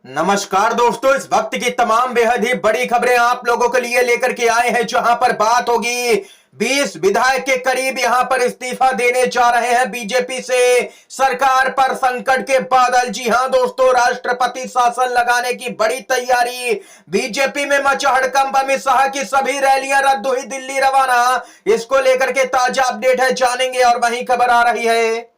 नमस्कार दोस्तों, इस वक्त की तमाम बेहद ही बड़ी खबरें आप लोगों के लिए लेकर के आए हैं। जहां पर बात होगी 20 विधायक के करीब यहां पर इस्तीफा देने जा रहे हैं बीजेपी से। सरकार पर संकट के बादल। जी हां दोस्तों, राष्ट्रपति शासन लगाने की बड़ी तैयारी। बीजेपी में मचा हड़कंप। अमित शाह की सभी रैलियां रद्द हुई, दिल्ली रवाना। इसको लेकर के ताजा अपडेट है, जानेंगे। और वहीं खबर आ रही है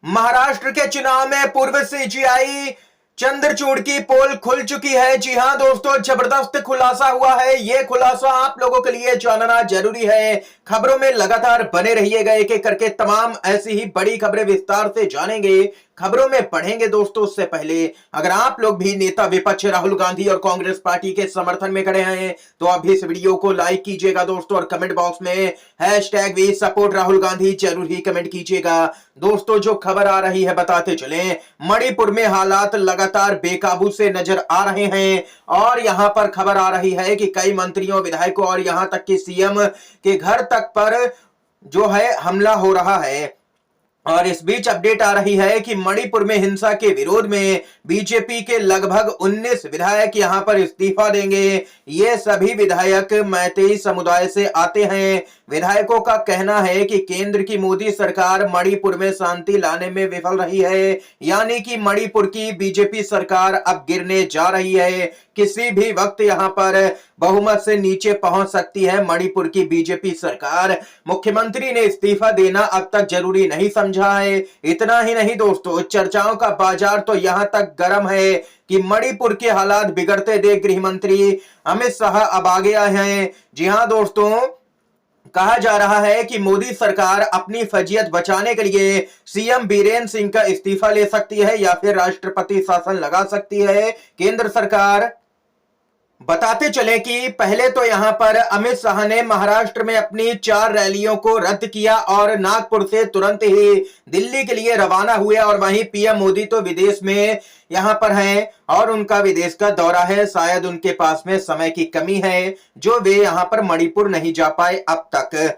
महाराष्ट्र के चुनाव में पूर्व सीजीआई चंद्रचूड़ की पोल खुल चुकी है। जी हां दोस्तों, जबरदस्त खुलासा हुआ है। यह खुलासा आप लोगों के लिए जानना जरूरी है। खबरों में लगातार बने रहिएगा, एक एक करके तमाम ऐसी ही बड़ी खबरें विस्तार से जानेंगे, खबरों में पढ़ेंगे। दोस्तों, उससे पहले अगर आप लोग भी नेता विपक्ष राहुल गांधी और कांग्रेस पार्टी के समर्थन में खड़े हैं तो आप भी इस वीडियो को लाइक कीजिएगा दोस्तों, और कमेंट बॉक्स में #वी सपोर्ट राहुल गांधी जरूर ही कमेंट कीजिएगा। दोस्तों, जो खबर आ रही है बताते चलें। मणिपुर में हालात लगातार बेकाबू से नजर आ रहे हैं, और यहां पर खबर आ रही है कि कई मंत्रियों, विधायकों और यहां तक कि सीएम के घर तक पर जो है हमला हो रहा है। और इस बीच अपडेट आ रही है कि मणिपुर में हिंसा के विरोध में बीजेपी के लगभग 19 विधायक यहां पर इस्तीफा देंगे। ये सभी विधायक मैतेई समुदाय से आते हैं। विधायकों का कहना है कि केंद्र की मोदी सरकार मणिपुर में शांति लाने में विफल रही है, यानी कि मणिपुर की बीजेपी सरकार अब गिरने जा रही है। किसी भी वक्त यहां पर बहुमत से नीचे पहुंच सकती है मणिपुर की बीजेपी सरकार। मुख्यमंत्री ने इस्तीफा देना अब तक जरूरी नहीं समझा है। इतना ही नहीं दोस्तों, चर्चाओं का बाजार तो यहां तक गर्म है कि मणिपुर के हालात बिगड़ते देख गृह मंत्री अमित शाह अब आगे आए हैं। जी हां दोस्तों, कहा जा रहा है कि मोदी सरकार अपनी फजीयत बचाने के लिए सीएम बीरेन सिंह का इस्तीफा ले सकती है या फिर राष्ट्रपति शासन लगा सकती है केंद्र सरकार। बताते चले कि पहले तो यहां पर अमित शाह ने महाराष्ट्र में अपनी 4 रैलियों को रद्द किया और नागपुर से तुरंत ही दिल्ली के लिए रवाना हुए। और वहीं पीएम मोदी तो विदेश में यहां पर हैं और उनका विदेश का दौरा है। शायद उनके पास में समय की कमी है जो वे यहां पर मणिपुर नहीं जा पाए अब तक।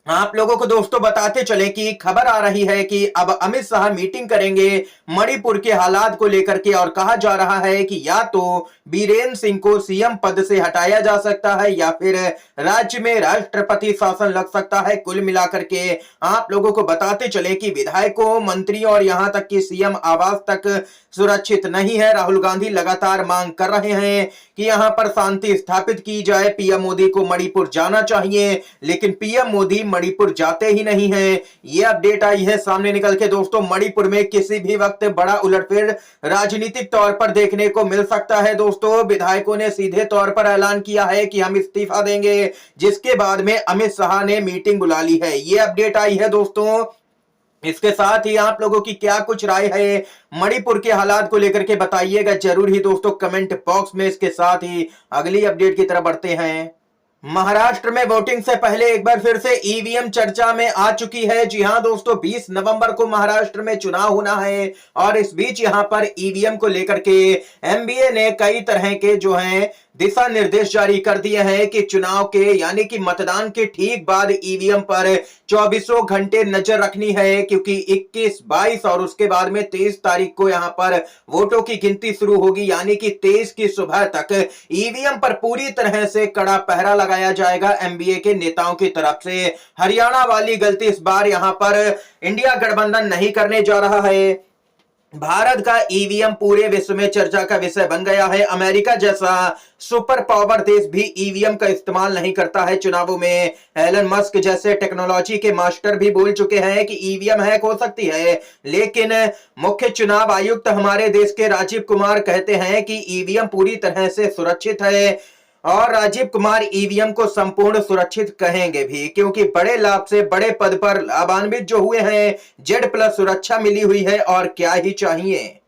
आप लोगों को दोस्तों बताते चले कि खबर आ रही है कि अब अमित शाह मीटिंग करेंगे मणिपुर के हालात को लेकर के, और कहा जा रहा है कि या तो बीरेन सिंह को सीएम पद से हटाया जा सकता है या फिर राज्य में राष्ट्रपति शासन लग सकता है। कुल मिलाकर के आप लोगों को बताते चले कि विधायकों, मंत्रियों और यहां तक कि सीएम आवास तक सुरक्षित नहीं है। राहुल गांधी लगातार मांग कर रहे हैं कि यहां पर शांति स्थापित की जाए। पीएम मोदी को मणिपुर जाना चाहिए, लेकिन पीएम मोदी मणिपुर जाते ही नहीं हैं। यह अपडेट आई है सामने निकल के। दोस्तों, मणिपुर में किसी भी वक्त बड़ा उलटफेर राजनीतिक तौर पर देखने को मिल सकता है। दोस्तों, विधायकों ने सीधे तौर पर ऐलान किया है कि हम इस्तीफा देंगे, जिसके बाद में अमित शाह ने मीटिंग बुला ली है। यह अपडेट आई है दोस्तों। इसके साथ ही आप लोगों की क्या कुछ राय है मणिपुर के हालात को लेकर के बताइएगा जरूर ही दोस्तों कमेंट बॉक्स में। इसके साथ ही अगली अपडेट की तरफ बढ़ते हैं। महाराष्ट्र में वोटिंग से पहले एक बार फिर से ईवीएम चर्चा में आ चुकी है। जी हां दोस्तों, 20 नवंबर को महाराष्ट्र में चुनाव होना है, और इस बीच यहां पर ईवीएम को लेकर के एमबीए ने कई तरह के जो हैं दिशा निर्देश जारी कर दिए हैं कि चुनाव के यानी कि मतदान के ठीक बाद ईवीएम पर 24 घंटे नजर रखनी है, क्योंकि 21, 22 और उसके बाद में 23 तारीख को यहां पर वोटों की गिनती शुरू होगी। यानी कि 23 की सुबह तक ईवीएम पर पूरी तरह से कड़ा पहरा लगाया जाएगा एमबीए के नेताओं की तरफ से। हरियाणा वाली गलती इस बार यहां पर इंडिया गठबंधन नहीं करने जा रहा है। भारत का ईवीएम पूरे विश्व में चर्चा का विषय बन गया है। अमेरिका जैसा सुपर पावर देश भी ईवीएम का इस्तेमाल नहीं करता है चुनावों में। एलन मस्क जैसे टेक्नोलॉजी के मास्टर भी बोल चुके हैं कि ईवीएम हैक हो सकती है, लेकिन मुख्य चुनाव आयुक्त हमारे देश के राजीव कुमार कहते हैं कि ईवीएम पूरी तरह से सुरक्षित है, और राजीव कुमार ईवीएम को संपूर्ण सुरक्षित कहेंगे भी, क्योंकि बड़े लाभ से बड़े पद पर लाभान्वित जो हुए हैं, Z+ सुरक्षा मिली हुई है, और क्या ही चाहिए।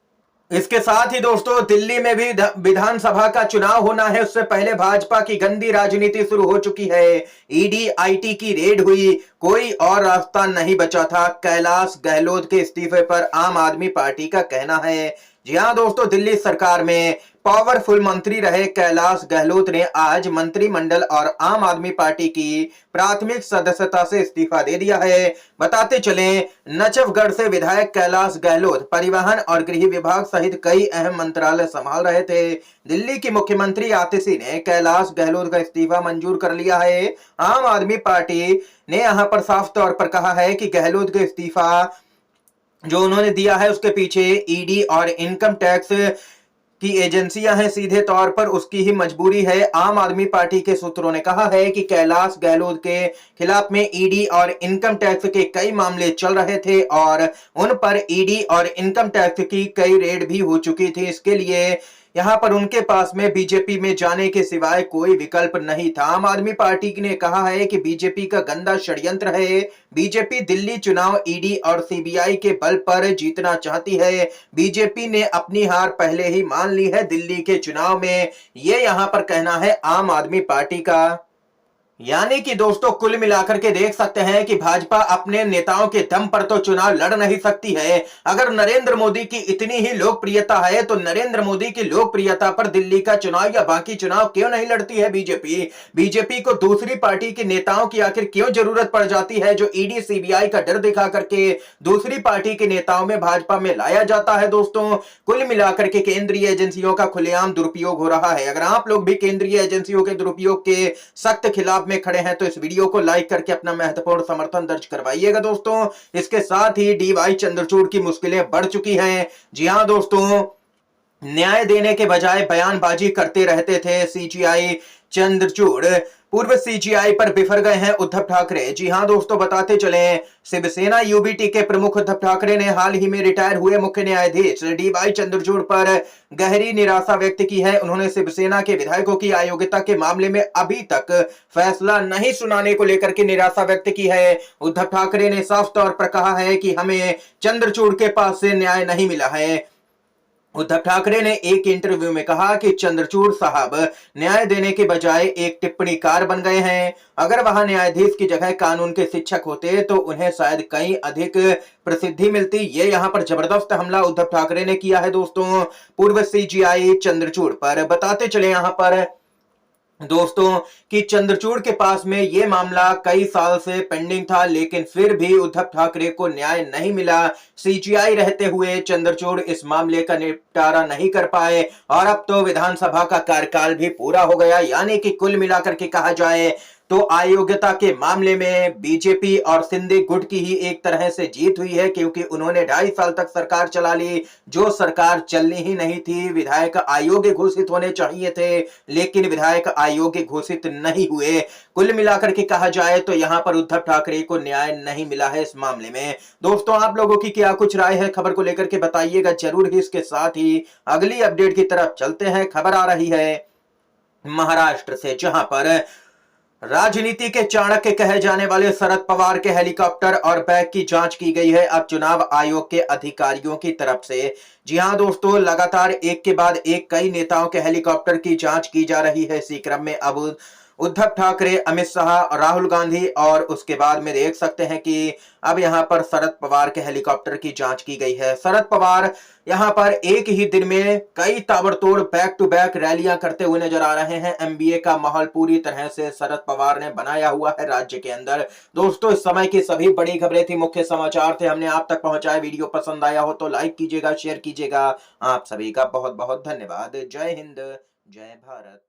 इसके साथ ही दोस्तों, दिल्ली में भी विधानसभा का चुनाव होना है। उससे पहले भाजपा की गंदी राजनीति शुरू हो चुकी है। ईडी आईटी की रेड हुई, कोई और रास्ता नहीं बचा था। कैलाश गहलोत के इस्तीफे पर आम आदमी पार्टी का कहना है। जी हां दोस्तों, दिल्ली सरकार में पावरफुल मंत्री रहे कैलाश गहलोत ने आज मंत्रिमंडल और आम आदमी पार्टी की प्राथमिक सदस्यता से इस्तीफा दे दिया है। बताते चलें, नचफगढ़ से विधायक कैलाश गहलोत परिवहन और गृह विभाग सहित कई अहम मंत्रालय संभाल रहे थे। दिल्ली की मुख्यमंत्री आतिशी ने कैलाश गहलोत का इस्तीफा मंजूर कर लिया है। आम आदमी पार्टी ने यहां पर साफ तौर पर कहा है कि गहलोत का इस्तीफा जो उन्होंने दिया है उसके पीछे ईडी और इनकम टैक्स की एजेंसियां हैं, सीधे तौर पर उसकी ही मजबूरी है। आम आदमी पार्टी के सूत्रों ने कहा है कि कैलाश गहलोत के खिलाफ में ईडी और इनकम टैक्स के कई मामले चल रहे थे और उन पर ईडी और इनकम टैक्स की कई रेड भी हो चुकी थी। इसके लिए यहां पर उनके पास में बीजेपी में जाने के सिवाय कोई विकल्प नहीं था। आम आदमी पार्टी ने कहा है कि बीजेपी का गंदा षड्यंत्र है। बीजेपी दिल्ली चुनाव ईडी और सीबीआई के बल पर जीतना चाहती है। बीजेपी ने अपनी हार पहले ही मान ली है दिल्ली के चुनाव में, ये यहां पर कहना है आम आदमी पार्टी का। यानी कि दोस्तों कुल मिलाकर के देख सकते हैं कि भाजपा अपने नेताओं के दम पर तो चुनाव लड़ नहीं सकती है। अगर नरेंद्र मोदी की इतनी ही लोकप्रियता है तो नरेंद्र मोदी की लोकप्रियता पर दिल्ली का चुनाव या बाकी चुनाव क्यों नहीं लड़ती है बीजेपी? बीजेपी को दूसरी पार्टी के नेताओं की आखिर क्यों जरूरत पड़ जाती है जो ईडी सीबीआई का डर दिखा करके दूसरी पार्टी के नेताओं में भाजपा में लाया जाता है? दोस्तों कुल मिलाकर के केंद्रीय एजेंसियों का खुलेआम दुरुपयोग हो रहा है। अगर आप लोग भी केंद्रीय एजेंसियों के दुरुपयोग के सख्त खिलाफ में खड़े हैं तो इस वीडियो को लाइक करके अपना महत्वपूर्ण समर्थन दर्ज करवाइएगा दोस्तों। इसके साथ ही डीवाई चंद्रचूड़ की मुश्किलें बढ़ चुकी हैं। जी हां दोस्तों, न्याय देने के बजाय बयानबाजी करते रहते थे सीजीआई चंद्रचूड़। पूर्व सीजीआई पर बिफर गए हैं उद्धव ठाकरे। जी हां दोस्तों, बताते चलें, शिवसेना यूबीटी के प्रमुख उद्धव ठाकरे ने हाल ही में रिटायर हुए मुख्य न्यायाधीश डीवाई चंद्रचूड़ पर गहरी निराशा व्यक्त की है। उन्होंने शिवसेना के विधायकों की अयोग्यता के मामले में अभी तक फैसला नहीं सुनाने को लेकर के निराशा व्यक्त की है। उद्धव ठाकरे ने साफ तौर पर कहा है कि हमें चंद्रचूड़ के पास से न्याय नहीं मिला है। उद्धव ठाकरे ने एक इंटरव्यू में कहा कि चंद्रचूड़ साहब न्याय देने के बजाय एक टिप्पणीकार बन गए हैं। अगर वह न्यायाधीश की जगह कानून के शिक्षक होते तो उन्हें शायद कहीं अधिक प्रसिद्धि मिलती। ये यहां पर जबरदस्त हमला उद्धव ठाकरे ने किया है दोस्तों पूर्व सीजीआई चंद्रचूड़ पर। बताते चले यहां पर दोस्तों कि चंद्रचूड़ के पास में यह मामला कई साल से पेंडिंग था, लेकिन फिर भी उद्धव ठाकरे को न्याय नहीं मिला। सीजीआई रहते हुए चंद्रचूड़ इस मामले का निपटारा नहीं कर पाए और अब तो विधानसभा का कार्यकाल भी पूरा हो गया। यानी कि कुल मिलाकर के कहा जाए तो अयोग्यता के मामले में बीजेपी और सिंधे गुट की ही एक तरह से जीत हुई है, क्योंकि उन्होंने 2.5 साल तक सरकार चला ली। जो सरकार चलनी ही नहीं थी। विधायक अयोग्य घोषित होने चाहिए थे, लेकिन विधायक अयोग्य घोषित नहीं हुए। कुल मिलाकर के कहा जाए तो यहां पर उद्धव ठाकरे को न्याय नहीं मिला है इस मामले में। दोस्तों आप लोगों की क्या कुछ राय है खबर को लेकर के बताइएगा जरूर ही। इसके साथ ही अगली अपडेट की तरफ चलते हैं। खबर आ रही है महाराष्ट्र से, जहां पर राजनीति के चाणक्य कहे जाने वाले शरद पवार के हेलीकॉप्टर और बैग की जांच की गई है अब चुनाव आयोग के अधिकारियों की तरफ से। जी हां दोस्तों, लगातार एक के बाद एक कई नेताओं के हेलीकॉप्टर की जांच की जा रही है। इसी क्रम में अब उद्धव ठाकरे, अमित शाह, राहुल गांधी और उसके बाद में देख सकते हैं कि अब यहां पर शरद पवार के हेलीकॉप्टर की जांच की गई है। शरद पवार यहां पर एक ही दिन में कई ताबड़तोड़ बैक टू बैक रैलियां करते हुए नजर आ रहे हैं। एमबीए का माहौल पूरी तरह से शरद पवार ने बनाया हुआ है राज्य के अंदर। दोस्तों इस समय की सभी बड़ी खबरें थी, मुख्य समाचार थे, हमने आप तक पहुंचाए। वीडियो पसंद आया हो तो लाइक कीजिएगा, शेयर कीजिएगा। आप सभी का बहुत बहुत धन्यवाद। जय हिंद, जय भारत।